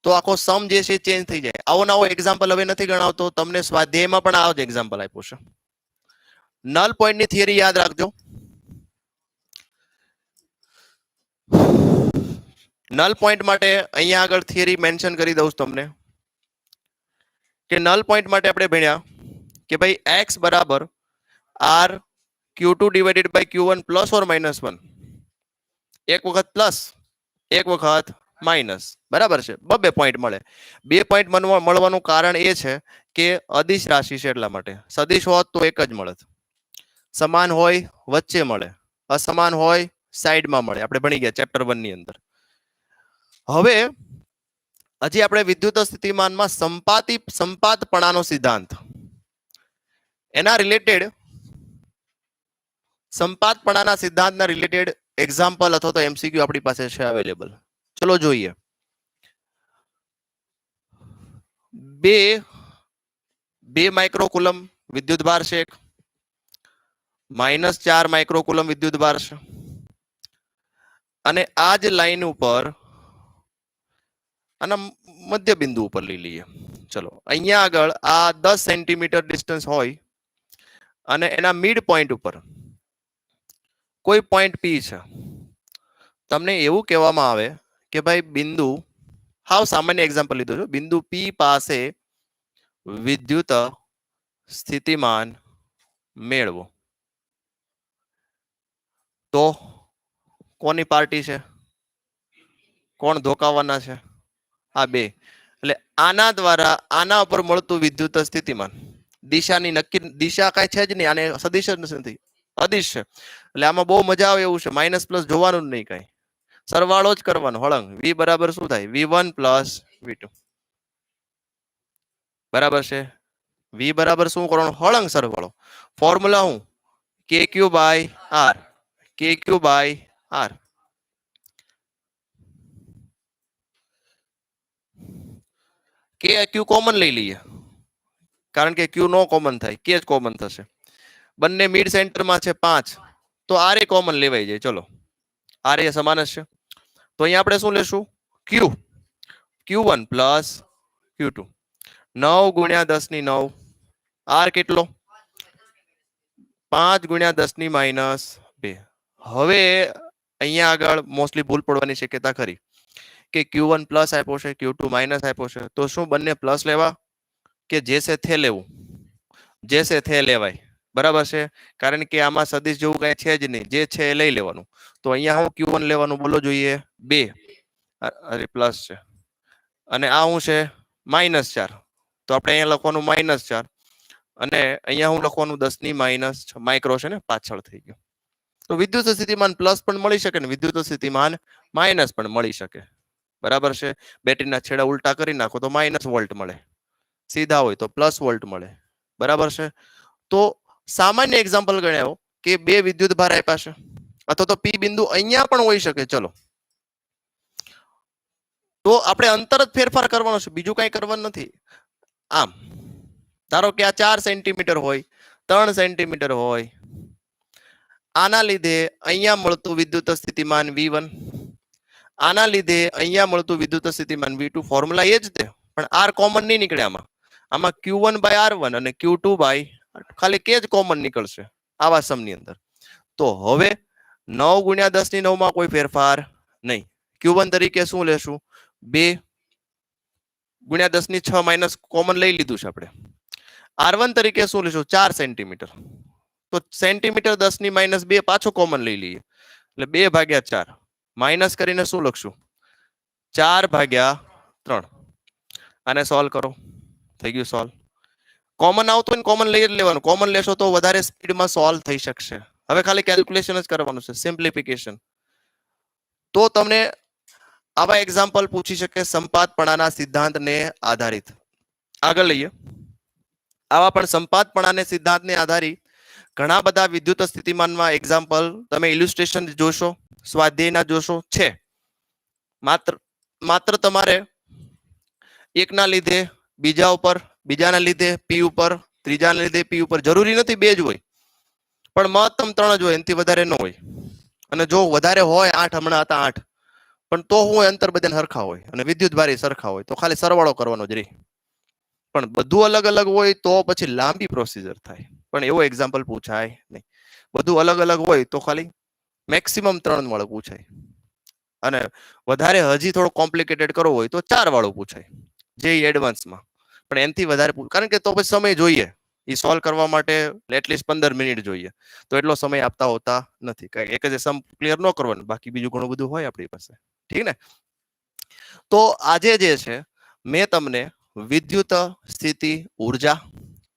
તો આખો સમ જે છે ચેન્જ થઈ જાય. આવો નવો એક્ઝામ્પલ હવે નથી ગણાવતો, તમને સ્વાધ્યાયમાં પણ આવો જ એક્ઝામ્પલ આપ્યું છે. નલ પોઈન્ટ ની થિયરી યાદ રાખજો. નલ પોઈન્ટ માટે અહીંયા આગળ થિયરી મેન્શન કરી દઉં તમને કે નલ પોઈન્ટ માટે આપણે ભણ્યા કે ભાઈ x બરાબર r Q2 divided by Q1 plus or -1. એક વખત પ્લસ, એક વખત માઇનસ, બરાબર છે? બે પોઈન્ટ મળે. 2 પોઈન્ટ મળવાનું કારણ એ છે કે અદિશ રાશિ છે, એટલા માટે. સદિશ હોત તો એક જ મળે, સમાન હોય વચ્ચે મળે, અસમાન હોય સાઈડમાં મળે. આપણે ભણી ગયા ચેપ્ટર 1 ની અંદર. હવે હજી આપણે વિદ્યુત સ્થિતિમાનમાં સંપાતપણાનો સિદ્ધાંત, એના રિલેટેડ સંપાતપણાના સિદ્ધાંતના રિલેટેડ એક્ઝામ્પલ અથવા તો MCQ આપણી પાસે છે અવેલેબલ. ચલો જોઈએ. બે માઇક્રોકુલમ વિદ્યુત ભાર છે, -4 માઇક્રોકુલમ વિદ્યુત ભાર છે, અને આ જ લાઈન ઉપર આના મધ્ય બિંદુ ઉપર લઈ લઈએ. ચલો અહીંયા આગળ આ 10 સેન્ટીમીટર ડિસ્ટન્સ હોય અને એના મિડ પોઈન્ટ ઉપર કોઈ પોઈન્ટ પી છે, તમને એવું કહેવામાં આવે કે ભાઈ બિંદુ, હાવ સામાન્ય એક્ઝામ્પલ લીધું છે, બિંદુ પી પાસે વિદ્યુત સ્થિતિમાન મેળવો, તો કોની પાર્ટી છે, કોણ ધોકાવાના છે? આ બે. એટલે આના દ્વારા આના ઉપર મળતું વિદ્યુત સ્થિતિમાન, દિશાની નક્કી દિશા કઈ છે જ નહીં, આને સદિશ જ નથી, અદિશ છે. એટલે આમાં બહુ મજા આવે એવું છે, માઇનસ પ્લસ જોવાનું જ નહીં, કઈ સરવાળો જ કરવાનો, હળંગ. વી બરાબર શું થાય? V1 પ્લસ V2 બરાબર છે. વી બરાબર શું કરવાનું? હળંગ સરવાળો. ફોર્મ્યુલા હું? KQ by R, KQ by R. K Q common લઈ લઈએ, કારણ કે ક્યુ નો કોમન થાય, કે જ કોમન થશે. બંને મિડ સેન્ટરમાં છે 5, તો આર એ કોમન લેવાઈ જાય. ચલો, આર એ સમાન જ છે, તો અહીંયા આપણે શું લેશું? ક્યુ, Q1 પ્લસ Q2, 9 ગુણ્યા 10 ની 9, આર કેટલો? 5 ગુણ્યા 10 ની માઇનસ 2. હવે અહીંયા આગળ મોસ્ટલી ભૂલ પડવાની શક્યતા ખરી કે Q1 પ્લસ આપ્યો છે, Q2 માઇનસ આપ્યો છે, તો શું બંને પ્લસ લેવા કે જે છે તે લેવું? જે છે તે લેવાય, બરાબર છે, કારણ કે આમાં સદિશ જેવું કઈ છે જ નહીં, જે છે એ લઈ લેવાનું. તો અહીંયા હું Q1 લેવાનું બોલો જોઈએ 2, અરે પ્લસ છે, અને આ શું છે? -4, તો આપણે અહીંયા લખવાનું -4, અને અહીંયા હું લખવાનું 10 ની માઇનસ માઇક્રો છે ને, પાછળ થઈ ગયો. તો વિદ્યુત સ્થિતિમાન પ્લસ પણ મળી શકે ને વિદ્યુત સ્થિતિમાન માઇનસ પણ મળી શકે, બરાબર છે. બેટરીના છેડા ઉલટા કરી નાખો તો માઇનસ વોલ્ટ મળે, સીધા હોય તો પ્લસ વોલ્ટ મળે, બરાબર છે. તો સામાન્ય એક્ઝામ્પલ ગણાવો કે બે વિદ્યુત ભાર આપ્યા છે, અથવા તો પી બિંદુ અહીંયા પણ હોઈ શકે. ચલો, તો આપણે અંતર જ ફેરફાર કરવાનો છે, બીજું કઈ કરવાનું નથી. આમ ધારો કે આ 4 સેન્ટીમીટર હોય, 3 સેન્ટીમીટર હોય, આના લીધે અહીંયા મળતું વિદ્યુત સ્થિતિમાન V1, આના લીધે અહીંયા મળતું વિદ્યુત સ્થિતિમાન V2. ફોર્મ્યુલા એ જ તે, પણ R કોમન નહીં નીકળે આમાં. આમાં Q1 બાય R1 અને Q2 બાય ખાલી કે જ કોમન નીકળશે આવા સમની અંદર. તો હવે 9 ગુણ્યા 10 ની 9 માં કોઈ ફેરફાર નહીં. Q1 તરીકે શું લેશું? 2 ગુણ્યા 10 ની 6 માઇનસ કોમન લઈ લીધું છે આપણે. R1 તરીકે શું લેશું? 4 સેન્ટીમીટર, તો સેન્ટીમીટર 10 ની -2 પાછો કોમન લઈ લઈએ, એટલે 2/4 માઇનસ કરીને શું લખશું? 4/3. આને સોલ્વ કરો, થઈ ગયું સોલ્વ. કોમન આવતો હોય ને કોમન લઈ જ લેવાનું, કોમન લેશો તો વધારે સ્પીડમાં સોલ્વ થઈ શકશે. હવે ખાલી કેલ્ક્યુલેશન જ કરવાનું છે, સિમ્પ્લિફિકેશન. તો તમને આવા એક્ઝામ્પલ પૂછી શકે સંપાતપણાના સિદ્ધાંતને આધારિત. આગળ લઈએ. આવા પણ સંપાતપણાને સિદ્ધાંતને આધારિત ઘણા બધા વિદ્યુત સ્થિતિમાનમાં એક્ઝામ્પલ તમે ઇલ્યુસ્ટ્રેશન જોશો, સ્વાધ્યાયના જોશો છે. માત્ર તમારે એકના લીધે બીજા ઉપર, બીજાના લીધે પી ઉપર, ત્રીજાના લીધે પી ઉપર, જરૂરી નથી 2 જ હોય, પણ મહત્તમ 3 જ હોય, એનાથી વધારે ન હોય. અને જો વધારે હોય 8, હમણાં હતા 8, પણ તો હું અંતર બધાને સરખા હોય અને વિદ્યુત ભારી સરખા હોય, તો ખાલી સરવાળો કરવાનો જ રહે. પણ બધું અલગ અલગ હોય તો પછી લાંબી પ્રોસિજર થાય, પણ એવો એક્ઝામ્પલ પૂછાય નહીં. બધું અલગ અલગ હોય તો ખાલી મેક્સિમમ 3 વાળું પૂછાય, અને વધારે હજી થોડો કોમ્પ્લિકેટેડ કરવો હોય તો 4 વાળું પૂછાય, જે એડવાન્સમાં. પણ એનાથી વધારે, કારણ કે તો પછી સમય જોઈએ એ સોલ્વ કરવા માટે, એટલીસ્ટ 15 મિનિટ જોઈએ, તો એટલો સમય આપતા હોતા નથી. એક જ સમ ક્લિયર ન કરવાનું, બાકી બીજું ઘણું બધું હોય આપણી પાસે, ઠીક ને. તો આજે જે છે મેં તમને વિદ્યુત સ્થિતિ ઉર્જા,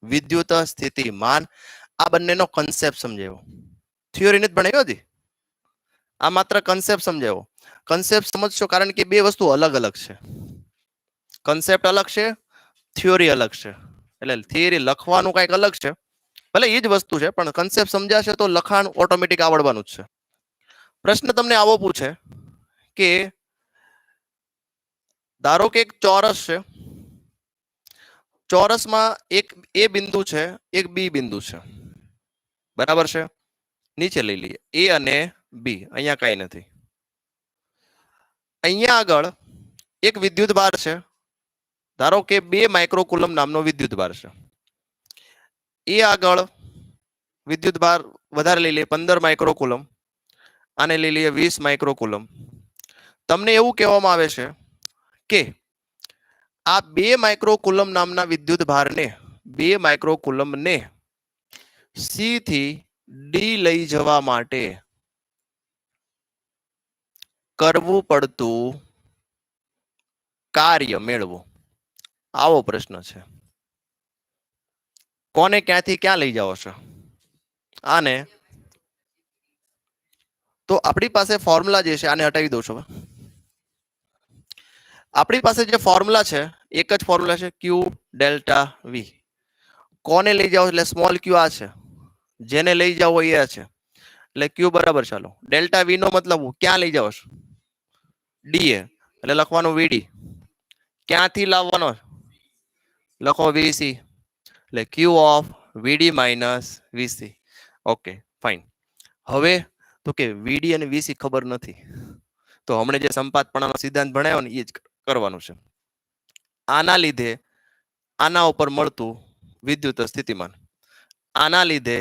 વિદ્યુત સ્થિતિમાન, આ બંનેનો કન્સેપ્ટ સમજાવ્યો. થિયોરી નથી ભણાવ્યો હજી, આ માત્ર કન્સેપ્ટ સમજાવ્યો. કન્સેપ્ટ સમજશો, કારણ કે બે વસ્તુ અલગ અલગ છે. કન્સેપ્ટ અલગ છે, થિયોરી અલગ છે. એટલે થિયરી લખવાનું કંઈક અલગ છે, ભલે એ જ વસ્તુ છે, પણ કન્સેપ્ટ સમજાશે તો લખાણ ઓટોમેટિક આવડવાનું જ છે. પ્રશ્ન તમને આવો પૂછે કે ધારો કે એક ચોરસ છે, ચોરસમાં એક એ બિંદુ છે, એક બી બિંદુ છે, બરાબર છે. નીચે લઈ લઈએ એ અને બી, અહીંયા કઈ નથી. અહીંયા આગળ એક વિદ્યુત ભાર છે, ધારો કે 2 માઇક્રોકુલમ નામનો વિદ્યુત ભાર છે. એ આગળ વિદ્યુત ભાર વધારે લઈ લઈએ 15 માઇક્રોકુલમ, આને લઈ લઈએ 20 માઇક્રોકુલમ. તમને એવું કહેવામાં આવે છે કે આ 2 માઇક્રોકુલમ નામના વિદ્યુત ભારને 2 માઇક્રોકુલમને સી થી ડી લઈ જવા માટે કરવું પડતું કાર્ય મેળવો. આવો પ્રશ્ન છે. કોને ક્યાંથી ક્યાં લઈ જાવ છો? આને તો આપણી પાસે ફોર્મ્યુલા જે છે આને હટાવી દઉં છું. આપણી પાસે જે ફોર્મ્યુલા છે એક જ ફોર્મ્યુલા છે ક્યુ ડેલ્ટા વી. કોને લઈ જાઓ એટલે સ્મોલ ક્યુ આ છે, જેને લઈ જાઓ એ છે એટલે ક્યુ બરાબર. ચાલો ડેલ્ટા વી નો મતલબ ક્યાં લઈ જાઓ છો? ડી એ એટલે લખવાનું વીડી. ક્યાંથી લાવવાનો? લખો વીસી એટલે Q of VD minus VC. Okay fine. હવે તો કે વીડી અને વીસી ખબર નથી તો હમણે જે સંપાતપણાનો સિદ્ધાંત ભણાવ્યો ને એ જ કરવાનું છે. આના લીધે આના ઉપર મળતું વિદ્યુત સ્થિતિમાન, આના લીધે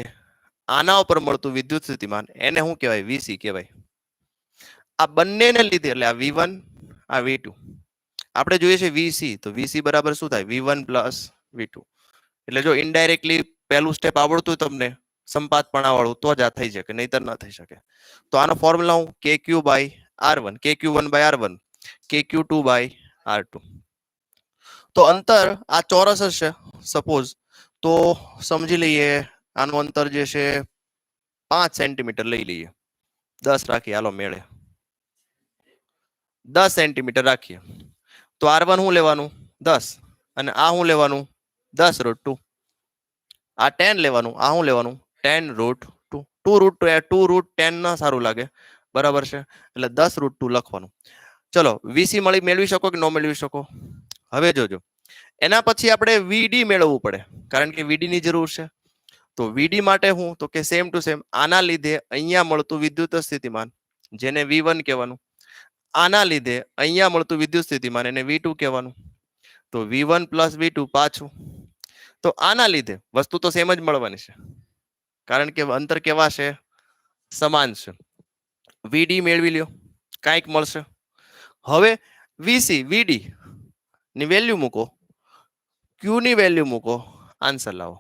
આના ઉપર મળતું વિદ્યુત સ્થિતિમાન, એને શું કહેવાય? વીસી કહેવાય. આ બંનેને લીધે એટલે આ V1 આ V2 આપણે જોઈએ છે વીસી, તો વીસી બરાબર શું થાય? V1 plus V2. એટલે જો ઇનડાયરેક્ટલી પહેલું સ્ટેપ આવડતું તમને સંપાતપણા વાળું તો જ આ થઈ શકે, નહીતર ના થઈ શકે. તો આનો ફોર્મ્યુલા હું KQ by R1, KQ1 by R1, KQ2 by R2. તો અંતર આ ચોરસ હશે સપોઝ, તો સમજી લઈએ આનું અંતર જે છે 5 સેન્ટીમીટર લઈ લઈએ. 10 રાખીએ, હાલો મેળે 10 સેન્ટીમીટર રાખીએ. તો R1 શું લેવાનું? 10 અને આ શું લેવાનું? 10√2. આ 10 લેવાનું, આ શું લેવાનું? 10√2. 2√10 ના સારું લાગે, બરાબર છે, એટલે 10√2 લખવાનું. ચલો વીસી મેળવી શકો કે ન મેળવી શકો? હવે જોજો, એના પછી આપણે વીડી મેળવવું પડે કારણ કે વીડી ની જરૂર છે. તો વીડી માટે હું તો કે સેમ ટુ સેમ આના લીધે અહીંયા મળતું વિદ્યુત સ્થિતિમાન જેને V1 કહેવાનું, આના લીધે અહીંયા મળતું વિદ્યુત સ્થિતિમાન એને V2 કહેવાનું. તો V1 પ્લસ V2 પાછું. તો આના લીધે વસ્તુ તો સેમ જ મળવાની છે કારણ કે અંતર કેવા છે? સમાન છે. વીડી મેળવી લ્યો, કાંઈક મળશે. હવે વીસી વીડી ની વેલ્યુ મૂકો, ક્યુ ની વેલ્યુ મૂકો, આન્સર લાવો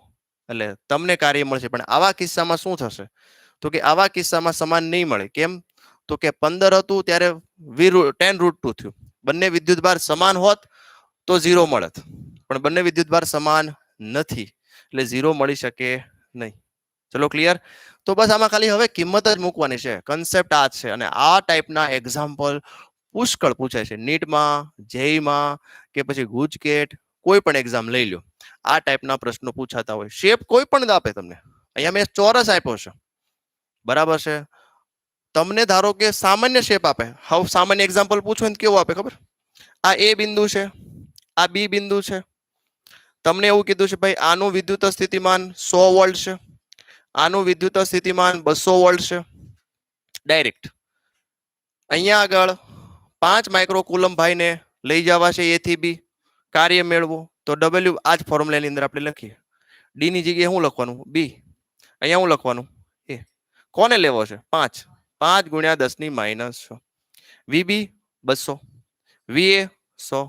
એટલે તમને કાર્ય મળશે. પણ આવા કિસ્સામાં શું થશે? તો કે આવા કિસ્સામાં સમાન નહીં મળે. કેમ? તો કે 15 હતું ત્યારે 10√2 થયું. બંને વિદ્યુતભાર સમાન હોત તો 0 મળત, પણ બંને વિદ્યુતભાર સમાન નથી એટલે 0 મળી શકે નહીં. ચલો ક્લિયર? તો બસ આમાં ખાલી હવે કિંમત જ મૂકવાની છે. કન્સેપ્ટ આ છે અને આ ટાઈપના એક્ઝામ્પલ પુષ્કળ પૂછાય છે નીટમાં, જેઈમાં કે પછી ગુજકેટ, કોઈ પણ એક્ઝામ લઈ લો આ ટાઈપના પ્રશ્નો પૂછાતા હોય. શેપ કોઈ પણ આપે તમને. અહીંયા મેં ચોરસ આપ્યો છે, બરાબર છે. તમને ધારો કે સામાન્ય શેપ આપે, હવે સામાન્ય એક્ઝામ્પલ પૂછો ને કેવું આપે ખબર? આ એ બિંદુ છે, આ બી બિંદુ છે. તમને એવું કીધું છે ભાઈ આનું વિદ્યુત સ્થિતિમાન 100 વોલ્ટ છે, આનું વિદ્યુત સ્થિતિમાન 200 વોલ્ટ છે. ડાયરેક્ટ અહીંયા આગળ 5 માઇક્રોકુલમ ભાઈને લઈ જવા છે એ થી બી, કાર્ય મેળવો. તો W આ જ ફોર્મ્યુલાની અંદર આપણે લખીએ. ડી ની જગ્યાએ શું લખવાનું? બી. અહીંયા શું લખવાનું? એ. કોને લેવો છે? 5. 5 ગુણ્યા 10 ની -6. VB 200, VA 100.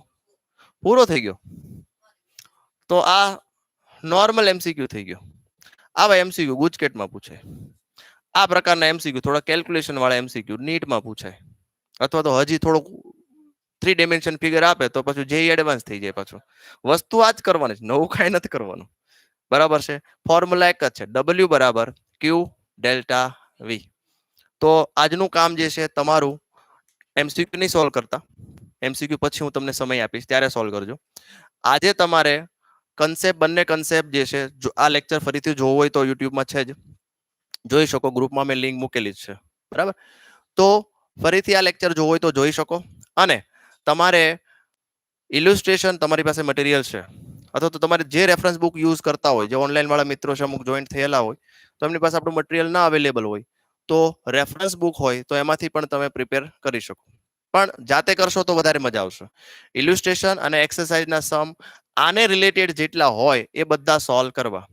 પૂરો થઈ ગયો. તો આ નોર્મલ MCQ થઈ ગયો. આવા MCQ ગુજકેટમાં પૂછાય. આ પ્રકારના MCQ થોડા કેલ્ક્યુલેશન વાળા MCQ નીટમાં પૂછાય, અથવા તો હજી થોડુંક 3 ડાયમેન્શન ફિગર આપે તો પછી જે એડવાન્સ થઈ જાય. પાછું વસ્તુ આ જ કરવાની છે, નવું કાંઈ નથી કરવાનું, બરાબર છે. ફોર્મ્યુલા એક જ છે, W બરાબર Q ડેલ્ટા V. તો આજનું કામ જે છે તમારું MCQ નહીં સોલ્વ કરતા, MCQ પછી હું તમને સમય આપીશ ત્યારે સોલ્વ કરજો. આજે તમારે કન્સેપ્ટ, બંને કન્સેપ્ટ જે છે, જો આ લેક્ચર ફરીથી જોવો હોય તો યુટ્યુબમાં છે જ, જોઈ શકો. ગ્રુપમાં મેં લિંક મૂકેલી જ છે, બરાબર. તો ફરીથી આ લેક્ચર જોવો હોય તો જોઈ શકો. અને તમારે ઇલ્યુસ્ટ્રેશન તમારી પાસે મટીરિયલ છે, અથવા તો તમારે જે રેફરન્સ બુક યુઝ કરતા હોય, જે ઓનલાઈન વાળા મિત્રો છે અમુક જોઈન્ટ થયેલા હોય, તો એમની પાસે આપણું મટીરિયલ ના અવેલેબલ હોય તો રેફરન્સ બુક હોય તો એમાંથી પણ તમે પ્રિપેર કરી શકો. પણ જાતે કરશો તો વધારે મજા આવશે. ઇલ્યુસ્ટ્રેશન અને એક્સરસાઇઝના સમ આને રિલેટેડ જેટલા હોય એ બધા સોલ્વ કરવા.